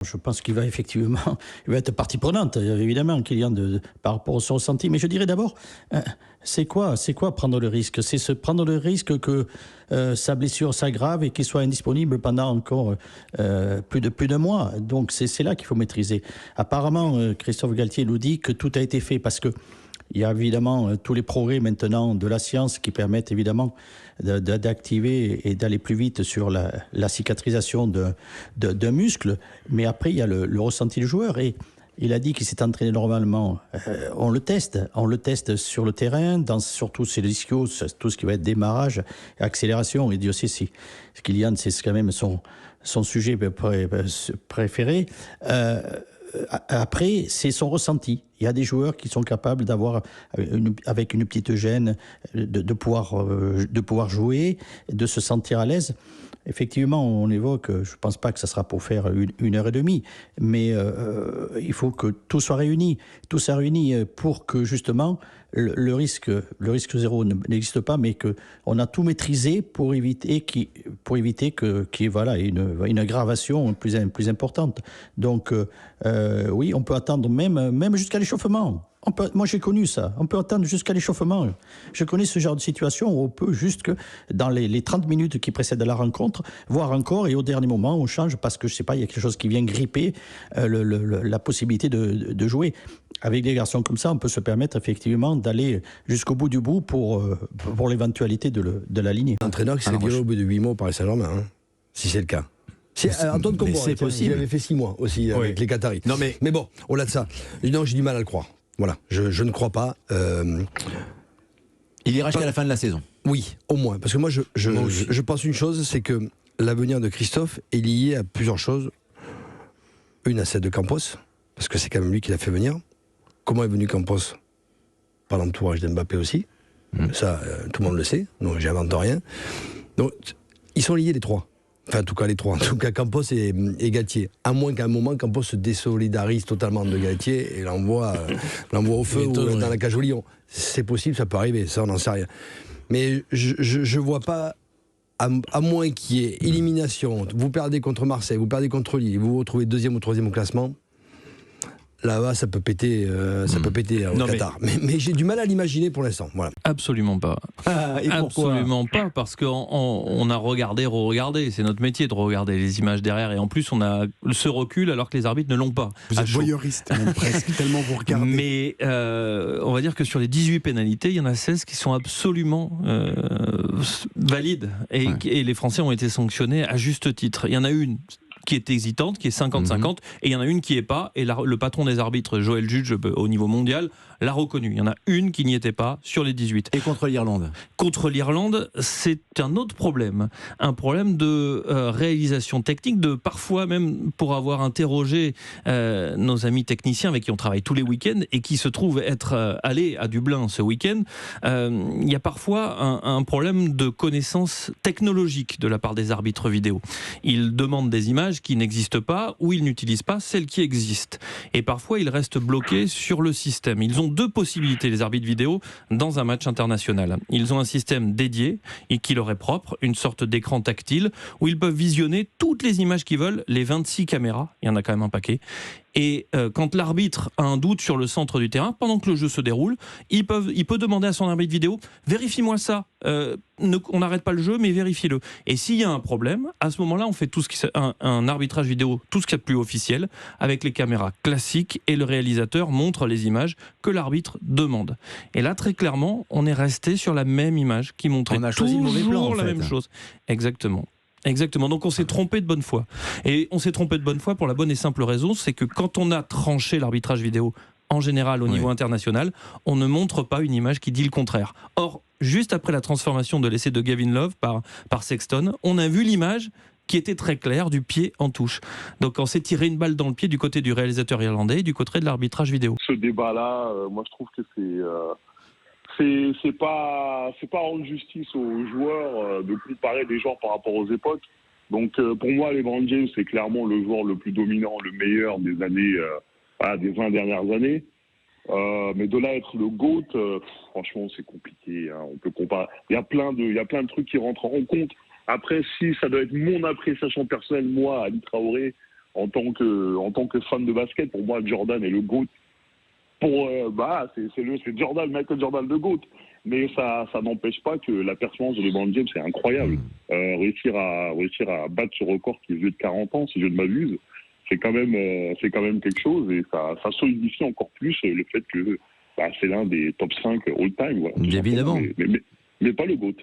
Je pense qu'il va effectivement il va être partie prenante, évidemment, Kylian, par rapport au son ressenti. Mais je dirais d'abord, c'est quoi prendre le risque? C'est se prendre le risque que sa blessure s'aggrave et qu'il soit indisponible pendant encore plus d'un mois. Donc c'est là qu'il faut maîtriser. Apparemment, Christophe Galtier nous dit que tout a été fait parce que il y a évidemment tous les progrès maintenant de la science qui permettent évidemment d'activer et d'aller plus vite sur la cicatrisation d'un muscle. Mais après, il y a le ressenti du joueur. Et il a dit qu'il s'est entraîné normalement. On le teste sur le terrain, dans surtout ses ischios, tout ce qui va être démarrage, accélération. Et Dieu sait si Kylian, c'est quand même son sujet préféré. Après, c'est son ressenti. Il y a des joueurs qui sont capables d'avoir, avec une petite gêne, de pouvoir jouer, de se sentir à l'aise. Effectivement, on évoque, je ne pense pas que ça sera pour faire une heure et demie, mais il faut que tout soit réuni. Tout soit réuni pour que, justement, le risque zéro n'existe pas, mais qu'on a tout maîtrisé pour éviter qu'il y ait voilà, une aggravation plus importante. Donc, oui, on peut attendre même jusqu'à l'échauffement. Moi, j'ai connu ça. On peut attendre jusqu'à l'échauffement. Je connais ce genre de situation où on peut juste que dans les 30 minutes qui précèdent la rencontre, voir encore et au dernier moment, on change parce que, je sais pas, il y a quelque chose qui vient gripper la possibilité de jouer. Avec des garçons comme ça, on peut se permettre effectivement d'aller jusqu'au bout du bout pour l'éventualité de la ligne. Un entraîneur qui s'est viré au bout de 8 mois au Paris Saint-Germain, hein, si c'est le cas. Antoine Comboiré, c'est possible. Il avait fait 6 mois aussi avec les Qataris. Non mais bon, au-delà de ça, non, j'ai du mal à le croire. Voilà, je ne crois pas. Il ira jusqu'à la fin de la saison. Oui, au moins. Parce que moi, je pense une chose, c'est que l'avenir de Christophe est lié à plusieurs choses. Une à celle de Campos, parce que c'est quand même lui qui l'a fait venir. Comment est venu Campos? Par l'entourage d'Mbappé aussi. Ça, tout le monde le sait, donc j'invente rien. Donc, ils sont liés les trois. Enfin, en tout cas, les trois. En tout cas, Campos et Galtier. À moins qu'à un moment, Campos se désolidarise totalement de Galtier et l'envoie au feu ou dans la cage au lion. C'est possible, ça peut arriver, ça, on n'en sait rien. Mais je ne vois pas, à moins qu'il y ait élimination, vous perdez contre Marseille, vous perdez contre Lille, vous vous retrouvez 2e ou 3e au classement. Là-bas, ça peut péter au Qatar. Mais j'ai du mal à l'imaginer pour l'instant. Voilà. Absolument pas. Absolument pas, parce qu'on a re-regardé. C'est notre métier de regarder les images derrière. Et en plus, on a ce recul alors que les arbitres ne l'ont pas. Vous êtes voyeuriste, presque, tellement vous regardez. Mais on va dire que sur les 18 pénalités, il y en a 16 qui sont absolument valides. Et les Français ont été sanctionnés à juste titre. Il y en a une qui est hésitante, qui est 50-50, et il y en a une qui n'est pas, et le patron des arbitres, Joël Judge, au niveau mondial, l'a reconnu. Il y en a une qui n'y était pas sur les 18. Et contre l'Irlande? Contre l'Irlande, c'est un autre problème. Un problème de réalisation technique, de parfois même pour avoir interrogé nos amis techniciens avec qui on travaille tous les week-ends et qui se trouvent être allés à Dublin ce week-end, il y a parfois un problème de connaissance technologique de la part des arbitres vidéo. Ils demandent des images qui n'existent pas ou ils n'utilisent pas celles qui existent. Et parfois, ils restent bloqués sur le système. Ils ont 2 possibilités, les arbitres vidéo, dans un match international. Ils ont un système dédié et qui leur est propre, une sorte d'écran tactile où ils peuvent visionner toutes les images qu'ils veulent, les 26 caméras, il y en a quand même un paquet. Et quand l'arbitre a un doute sur le centre du terrain, pendant que le jeu se déroule, il peut demander à son arbitre vidéo « Vérifie-moi ça, on n'arrête pas le jeu, mais vérifie-le ». Et s'il y a un problème, à ce moment-là, on fait un arbitrage vidéo, tout ce qu'il y a de plus officiel, avec les caméras classiques, et le réalisateur montre les images que l'arbitre demande. Et là, très clairement, on est resté sur la même image qui montrait toujours la même chose. Exactement. Donc on s'est trompé de bonne foi. Et on s'est trompé de bonne foi pour la bonne et simple raison, c'est que quand on a tranché l'arbitrage vidéo en général au niveau international, on ne montre pas une image qui dit le contraire. Or, juste après la transformation de l'essai de Gavin Love par Sexton, on a vu l'image qui était très claire du pied en touche. Donc on s'est tiré une balle dans le pied du côté du réalisateur irlandais et du côté de l'arbitrage vidéo. Ce débat-là, moi je trouve que c'est pas rendre justice aux joueurs de comparer des joueurs par rapport aux époques. Donc pour moi, LeBron James, c'est clairement le joueur le plus dominant, le meilleur des années, des 20 dernières années. Mais de là à être le GOAT, franchement, c'est compliqué. Hein. On peut comparer. Il y a plein de trucs qui rentrent en compte. Après, si ça doit être mon appréciation personnelle, moi, Ali Traoré, en tant que fan de basket, pour moi, Jordan est le GOAT. C'est Jordan, Michael Jordan le GOAT. Mais ça n'empêche pas que la performance de LeBron James est incroyable. Réussir à battre ce record qui est vieux de 40 ans, si je ne m'abuse, c'est quand même quelque chose, et ça solidifie encore plus le fait que c'est l'un des top 5 all-time. Voilà, Évidemment. Mais pas le GOAT.